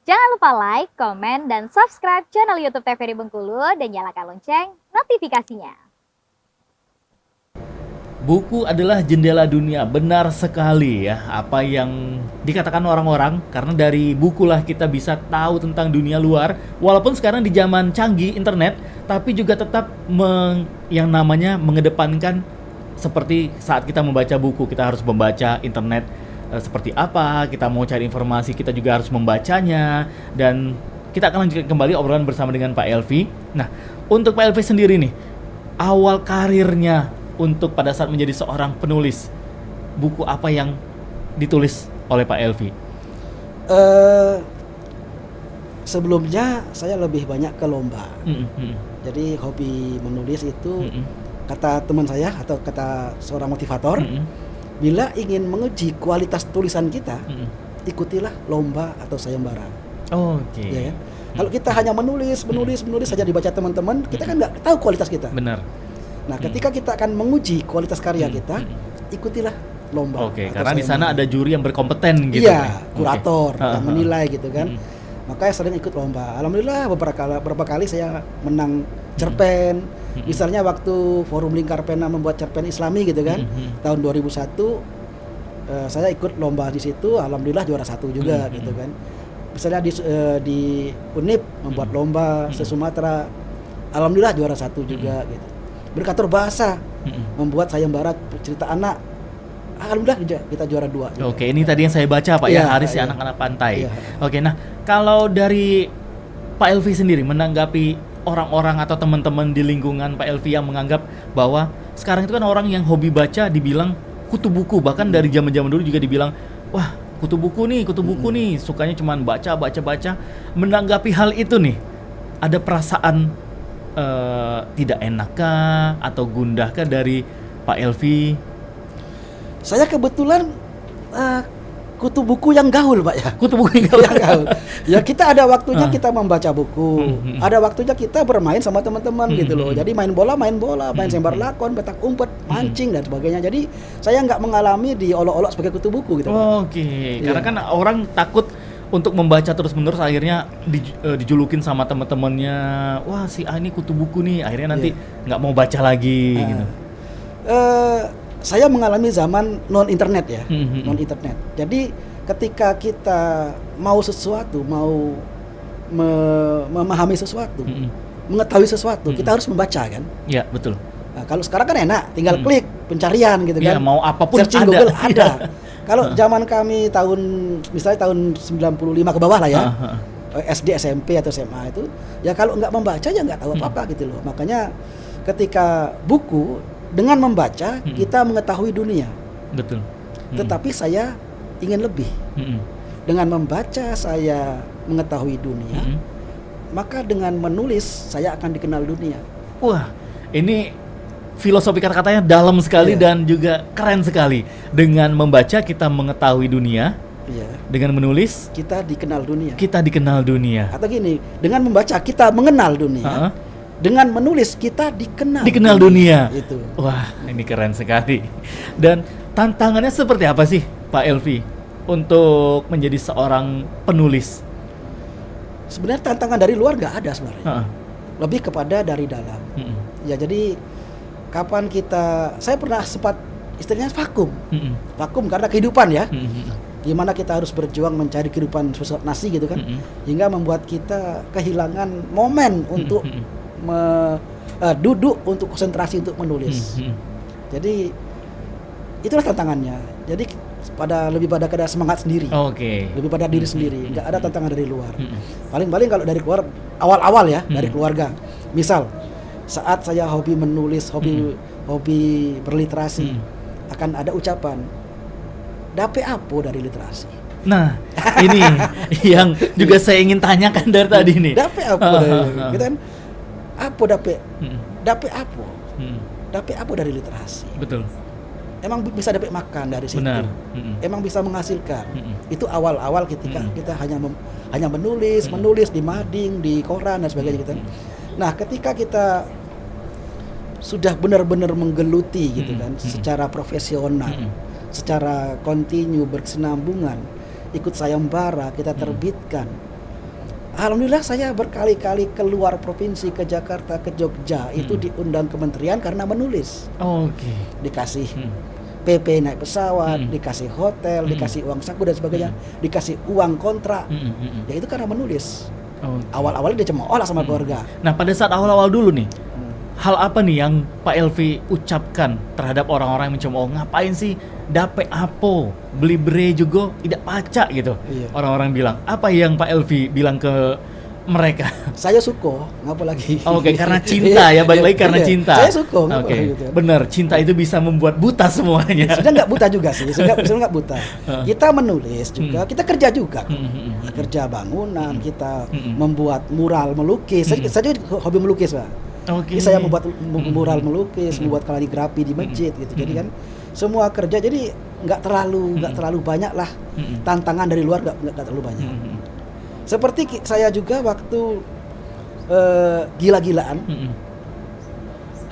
Jangan lupa like, komen, dan subscribe channel YouTube TVRI Bengkulu dan nyalakan lonceng notifikasinya. Buku adalah jendela dunia, benar sekali ya apa yang dikatakan orang-orang, karena dari bukulah kita bisa tahu tentang dunia luar. Walaupun sekarang di zaman canggih internet, tapi juga tetap yang namanya mengedepankan seperti saat kita membaca buku, kita harus membaca internet seperti apa, kita mau cari informasi kita juga harus membacanya. Dan kita akan lanjutkan kembali obrolan bersama dengan Pak Elvi. Nah, untuk Pak Elvi sendiri nih, awal karirnya untuk pada saat menjadi seorang penulis, buku apa yang ditulis oleh Pak Elvi? Sebelumnya saya lebih banyak ke lomba. Jadi hobi menulis itu kata teman saya atau kata seorang motivator, bila ingin menguji kualitas tulisan kita, ikutilah lomba atau sayembara. Oke. Ya kan? Kalau kita hanya menulis saja dibaca teman-teman, kita kan nggak tahu kualitas kita. Benar. Nah, ketika kita akan menguji kualitas karya kita, ikutilah lomba. Oke, karena di sana ada juri yang berkompeten gitu. Iya, kurator yang menilai gitu kan. Makanya sering ikut lomba. Alhamdulillah beberapa kali saya menang cerpen. Misalnya waktu Forum Lingkar Pena membuat cerpen Islami gitu kan, tahun 2001, saya ikut lomba di situ. Alhamdulillah juara 1 juga gitu kan. Misalnya di Unip membuat lomba se-Sumatera, alhamdulillah juara 1 juga gitu. Berkatur bahasa, membuat sayembara cerita anak, alhamdulillah kita juara 2 juga. Oke, ini tadi yang saya baca Pak ya, Haris si anak-anak pantai. Oke, nah kalau dari Pak Elvi sendiri menanggapi orang-orang atau teman-teman di lingkungan Pak Elvi yang menganggap bahwa sekarang itu kan orang yang hobi baca dibilang kutu buku, bahkan dari zaman-zaman dulu juga dibilang, wah kutu buku nih, sukanya cuma baca. Menanggapi hal itu nih, ada perasaan tidak enakkah atau gundahkah dari Pak Elvi? Saya kebetulan kutu buku yang gaul, Pak ya. Kutu buku yang gaul. Ya kita ada waktunya kita membaca buku, ada waktunya kita bermain sama teman-teman gitu loh. Jadi main bola, main sembar lakon, petak umpet, mancing dan sebagainya. Jadi saya nggak mengalami diolok-olok sebagai kutu buku gitu. Oke. Karena kan orang takut untuk membaca terus-menerus, akhirnya dijulukin sama teman-temannya, wah si A ini kutu buku nih, akhirnya nanti nggak mau baca lagi gitu. Saya mengalami zaman non internet ya, non internet. Jadi ketika kita mau sesuatu, mau memahami sesuatu, mengetahui sesuatu, kita harus membaca kan? Iya betul. Nah, kalau sekarang kan enak, tinggal klik pencarian gitu kan. Iya, mau apapun searching ada. Google ada. Kalau zaman kami misalnya tahun 95 ke bawah lah ya, SD, SMP atau SMA itu, ya kalau nggak membaca ya nggak tahu apa-apa gitu loh. Makanya ketika buku, dengan membaca kita mengetahui dunia. Betul. Tetapi saya ingin lebih. Dengan membaca saya mengetahui dunia, maka dengan menulis saya akan dikenal dunia. Wah, ini filosofi kata-katanya dalam sekali dan juga keren sekali. Dengan membaca kita mengetahui dunia, dengan menulis kita dikenal dunia. Kita dikenal dunia. Atau gini, dengan membaca kita mengenal dunia, dengan menulis kita dikenal dunia. Itu. Wah, ini keren sekali. Dan tantangannya seperti apa sih Pak Elvi untuk menjadi seorang penulis? Sebenarnya tantangan dari luar nggak ada sebenarnya. Lebih kepada dari dalam. Ya jadi kapan saya pernah sempat istilahnya vakum karena kehidupan ya. Gimana kita harus berjuang mencari kehidupan sesuatu nasi gitu kan, hingga membuat kita kehilangan momen untuk duduk untuk konsentrasi untuk menulis. Jadi itulah tantangannya. Jadi lebih pada semangat sendiri. Lebih pada diri sendiri. Nggak ada tantangan dari luar. Paling-paling kalau dari keluar awal-awal ya, dari keluarga. Misal saat saya hobi menulis, hobi berliterasi, akan ada ucapan, dape apo dari literasi. Nah, ini yang juga saya ingin tanyakan dari tadi nih. Dape apo gitu kan? Apo dape? Dape apo? Dape apo dari literasi. Betul. Emang bisa dapat makan dari situ. Benar. Emang bisa menghasilkan. Itu awal-awal ketika kita hanya menulis di mading, di koran dan sebagainya gitu. Nah, ketika kita sudah benar-benar menggeluti gitu kan, secara profesional, secara kontinu berkesinambungan, ikut sayembara, kita terbitkan, Alhamdulillah saya berkali-kali keluar provinsi, ke Jakarta, ke Jogja, itu diundang kementerian karena menulis. Oke. Dikasih PP naik pesawat, Mm. dikasih hotel, dikasih uang saku dan sebagainya, dikasih uang kontrak. Ya itu karena menulis. Oke. Awal-awalnya dia cemooh lah sama keluarga. Nah, pada saat awal-awal dulu nih, hal apa nih yang Pak Elvi ucapkan terhadap orang-orang yang mencemooh? Ngapain sih dape apo, beli bre juga tidak pacak gitu. Iya. Orang-orang bilang, apa yang Pak Elvi bilang ke mereka? Saya suko, ngapa lagi? Oke, karena cinta ya, balik lagi karena Iya, cinta. saya suko, ngapa Oke, gitu. benar, cinta itu bisa membuat buta semuanya. Sudah nggak buta juga sih, sudah nggak buta. Kita menulis juga, kita kerja juga. Kerja bangunan, kita membuat mural melukis. Saya juga hobi melukis, Pak. Oke. Jadi saya membuat mural melukis, membuat kaligrafi di masjid gitu. Jadi kan semua kerja, jadi nggak terlalu banyak lah tantangan dari luar, nggak terlalu banyak. Seperti saya juga waktu gila-gilaan,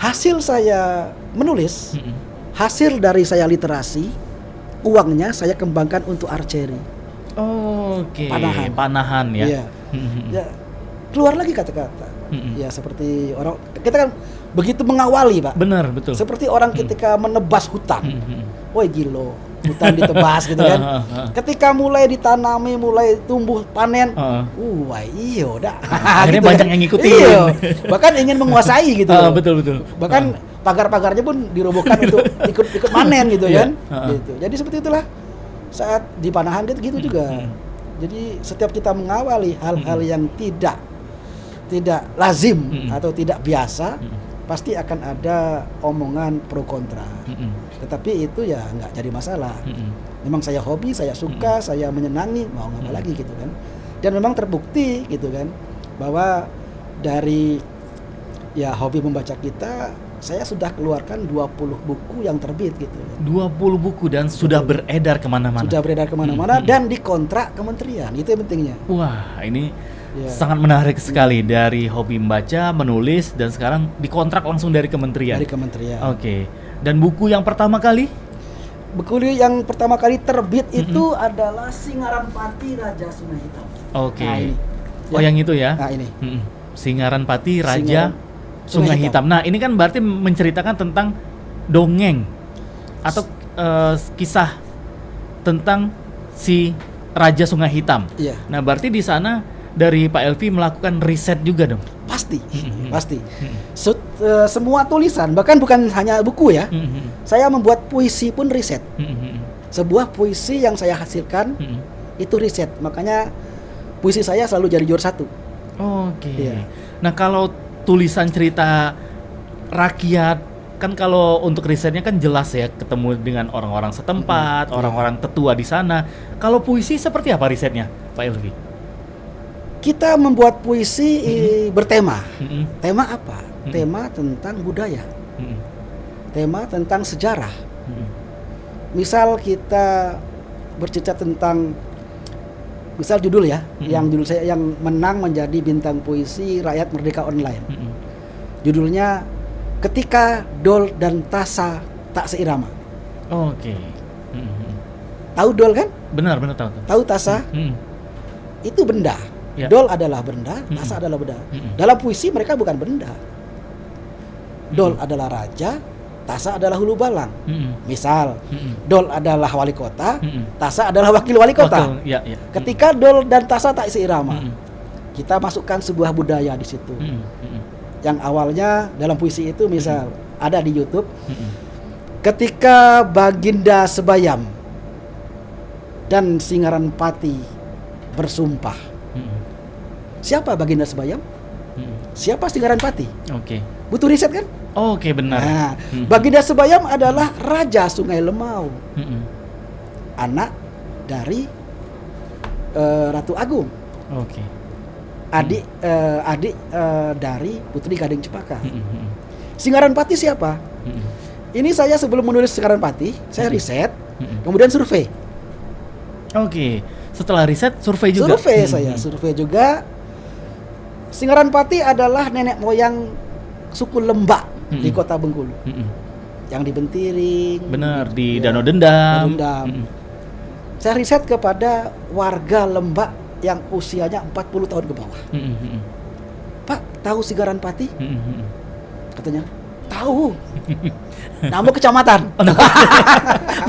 hasil saya menulis, hasil dari saya literasi, uangnya saya kembangkan untuk archery. Oke. Panahan. Panahan ya. Iya. Ya, keluar lagi kata-kata. Ya seperti orang, kita kan begitu mengawali, Pak. Benar, betul. Seperti orang ketika menebas hutan. Woi gilo, hutan ditebas gitu kan. Ketika mulai ditanami, mulai tumbuh panen, wah iya udah. Akhirnya Gitu banyak kan. yang ngikutin. Iya, bahkan ingin menguasai gitu. Betul, betul. Bahkan pagar-pagarnya pun dirobohkan untuk ikut manen gitu kan. Gitu. Jadi seperti itulah saat di panahan gitu juga. Jadi setiap kita mengawali hal-hal yang tidak lazim atau tidak biasa, pasti akan ada omongan pro kontra. Tetapi itu ya nggak jadi masalah. Memang saya hobi, saya suka, saya menyenangi, mau ngapa lagi gitu kan. Dan memang terbukti gitu kan bahwa dari ya hobi membaca kita, saya sudah keluarkan 20 buku yang terbit gitu. 20 buku dan sudah beredar kemana-mana. Sudah beredar kemana-mana dan dikontrak kementerian, itu yang pentingnya. Wah, ini Ya. sangat menarik sekali, dari hobi membaca, menulis, dan sekarang dikontrak langsung dari kementerian. Dari kementerian. Oke. Dan buku yang pertama kali? Buku yang pertama kali terbit itu adalah Singaran Pati Raja Sungai Hitam. Oke. Nah, ini. Oh, yang itu ya? Nah, ini. Singaran Pati Raja Singaran Sungai Hitam. Nah, ini kan berarti menceritakan tentang dongeng atau kisah tentang si Raja Sungai Hitam. Iya. Nah, berarti di sana dari Pak Elvi melakukan riset juga dong? Pasti, pasti. Semua tulisan, bahkan bukan hanya buku ya. Saya membuat puisi pun riset. Sebuah puisi yang saya hasilkan itu riset. Makanya puisi saya selalu jadi juara 1. Oke. Iya. Nah, kalau tulisan cerita rakyat, kan kalau untuk risetnya kan jelas ya, ketemu dengan orang-orang setempat, orang-orang tetua di sana. Kalau puisi seperti apa risetnya, Pak Elvi? Kita membuat puisi bertema. Tema apa? Tema tentang budaya. Tema tentang sejarah. Misal kita bercerita tentang, misal judul ya, yang judul saya yang menang menjadi bintang puisi Rakyat Merdeka Online. Judulnya Ketika Dol dan Tasa Tak Seirama. Oke. Tahu dol kan? Benar tahu. Tahu tasa? Itu benda. Ya. Dol adalah benda, tasa adalah benda. Dalam puisi mereka bukan benda. Dol adalah raja, tasa adalah hulu balang. Misal, Dol adalah wali kota, tasa adalah wakil wali kota. Ya. Ketika Dol dan tasa tak seirama, kita masukkan sebuah budaya di situ. Yang awalnya dalam puisi itu misal ada di YouTube. Ketika Baginda Sebayam dan Singaran Pati bersumpah. Siapa Baginda Sebayam? Siapa Singaran Pati? Oke. Butuh riset kan? Oke, benar. Nah, Baginda Sebayam adalah Raja Sungai Lemau, anak dari Ratu Agung, Oke. adik dari Putri Gading Cepaka. Singaran Pati siapa? Ini saya sebelum menulis Singaran Pati, saya riset, kemudian survei. Oke. Setelah riset, survei juga. Survei juga. Singaran Pati adalah nenek moyang suku Lembak di Kota Bengkulu. Yang di Bentiring. Benar, di ya, Danau Dendam. Saya riset kepada warga Lembak yang usianya 40 tahun ke bawah. Pak, tahu Sigaran Pati? Katanya, tahu. Nama kecamatan.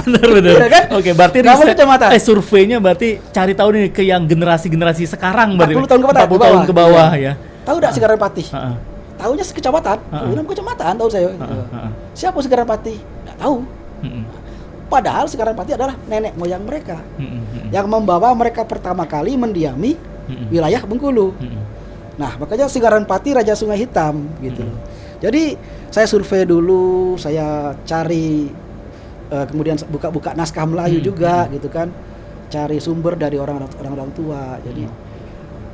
Benar. Iya kan? Oke, berarti Nama kecamatan. surveinya berarti cari tahu nih ke yang generasi sekarang berarti. 40 tahun ke bawah. 40 tahun ke bawah ya. Tahu enggak Sigaran Pati? Heeh. Tahunya sekecamatan. Nama kecamatan tahu saya. Siapa Sigaran Pati? Enggak tahu. Padahal Sigaran Pati adalah nenek moyang mereka yang membawa mereka pertama kali mendiami wilayah Bengkulu. Nah, makanya Sigaran Pati Raja Sungai Hitam gitu. Jadi saya survei dulu, saya cari kemudian buka-buka naskah Melayu juga gitu kan. Cari sumber dari orang-orang tua. Jadi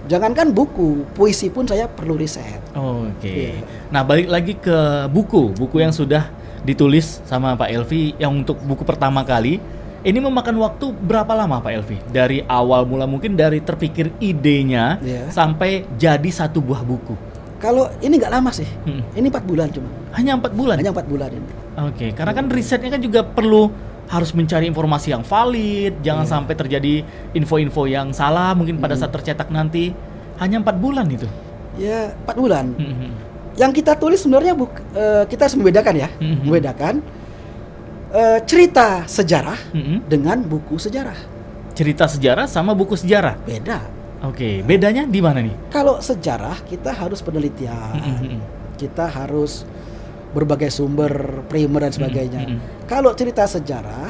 jangankan buku, puisi pun saya perlu riset. Oke. Nah, balik lagi ke buku yang sudah ditulis sama Pak Elvi yang untuk buku pertama kali. Ini memakan waktu berapa lama Pak Elvi? Dari awal mula mungkin dari terpikir idenya sampai jadi satu buah buku. Kalau ini nggak lama sih, ini 4 bulan cuma. Hanya 4 bulan? Hanya 4 bulan ini. Oke, karena kan risetnya kan juga perlu harus mencari informasi yang valid, jangan sampai terjadi info-info yang salah mungkin pada saat tercetak nanti. Hanya 4 bulan itu? Ya, 4 bulan. Yang kita tulis sebenarnya kita harus membedakan ya, membedakan cerita sejarah dengan buku sejarah. Cerita sejarah sama buku sejarah? Beda. Oke, bedanya di mana nih? Kalau sejarah kita harus penelitian, kita harus berbagai sumber primer dan sebagainya. Kalau cerita sejarah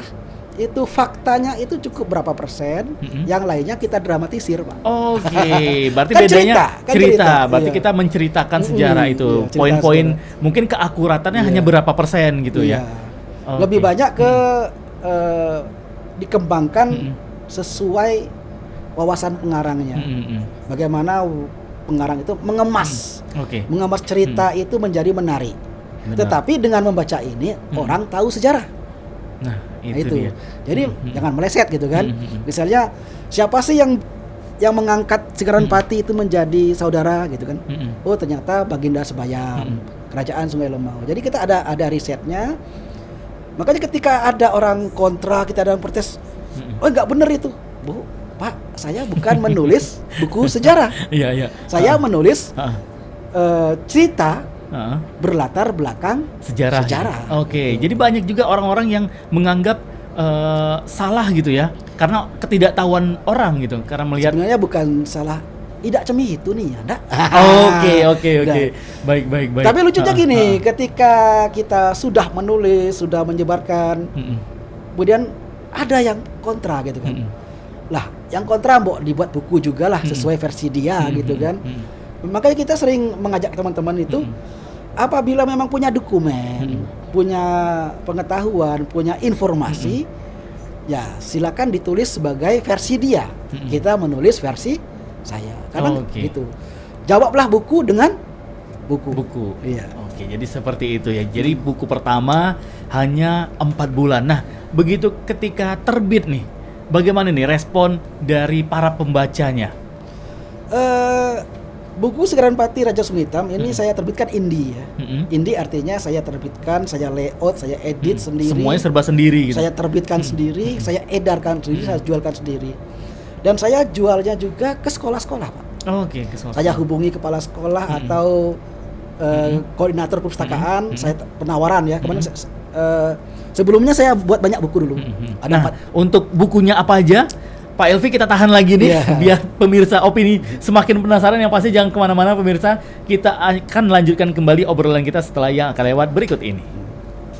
itu faktanya itu cukup berapa persen, yang lainnya kita dramatisir, Pak. Oke, berarti Kan bedanya cerita. Berarti iya. kita menceritakan sejarah itu, cerita poin-poin sejarah. mungkin keakuratannya hanya berapa persen gitu ya. Oke. Lebih banyak ke dikembangkan sesuai wawasan pengarangnya. Bagaimana pengarang itu mengemas cerita itu menjadi menarik. Benar. Tetapi dengan membaca ini orang tahu sejarah. Nah, Nah, itu dia. Jadi jangan meleset gitu kan. Misalnya siapa sih yang mengangkat Sigaran Pati itu menjadi saudara gitu kan? Oh, ternyata Baginda Sebayam, Kerajaan Sungai Lemau. Jadi kita ada risetnya. Makanya ketika ada orang kontra, kita ada orang protes, oh nggak bener itu, Bu, Pak, saya bukan menulis buku sejarah. Iya. Saya menulis cerita berlatar belakang sejarah. Oke, jadi banyak juga orang-orang yang menganggap salah gitu ya, karena ketidaktahuan orang gitu, karena melihat. Sebenarnya bukan salah, tidak cemi itu nih, ada. Oke. Baik. Tapi lucunya gini, ketika kita sudah menulis, sudah menyebarkan, kemudian ada yang kontra gitu kan. Lah, yang kontra mau dibuat buku juga lah sesuai versi dia gitu kan. Makanya kita sering mengajak teman-teman itu, apabila memang punya dokumen, punya pengetahuan, punya informasi, ya silakan ditulis sebagai versi dia. Kita menulis versi saya. Karena gitu. Jawablah buku dengan buku. Iya. Oke, jadi seperti itu ya. Jadi buku pertama hanya 4 bulan. Nah, begitu ketika terbit nih, bagaimana nih respon dari para pembacanya? Buku Sigaran Pati Raja Sungai Hitam ini saya terbitkan indie ya. Indie artinya saya terbitkan, saya layout, saya edit sendiri. Semuanya serba sendiri gitu. Saya terbitkan sendiri, saya edarkan sendiri, saya jualkan sendiri. Dan saya jualnya juga ke sekolah-sekolah, Pak. Oke, ke sekolah. Saya hubungi kepala sekolah atau koordinator perpustakaan, saya penawaran ya. Kemarin sebelumnya saya buat banyak buku dulu. Ada 4. Untuk bukunya apa aja? Pak Elvi kita tahan lagi nih, biar pemirsa opini semakin penasaran. Yang pasti jangan kemana-mana pemirsa, kita akan lanjutkan kembali obrolan kita setelah yang akan lewat berikut ini.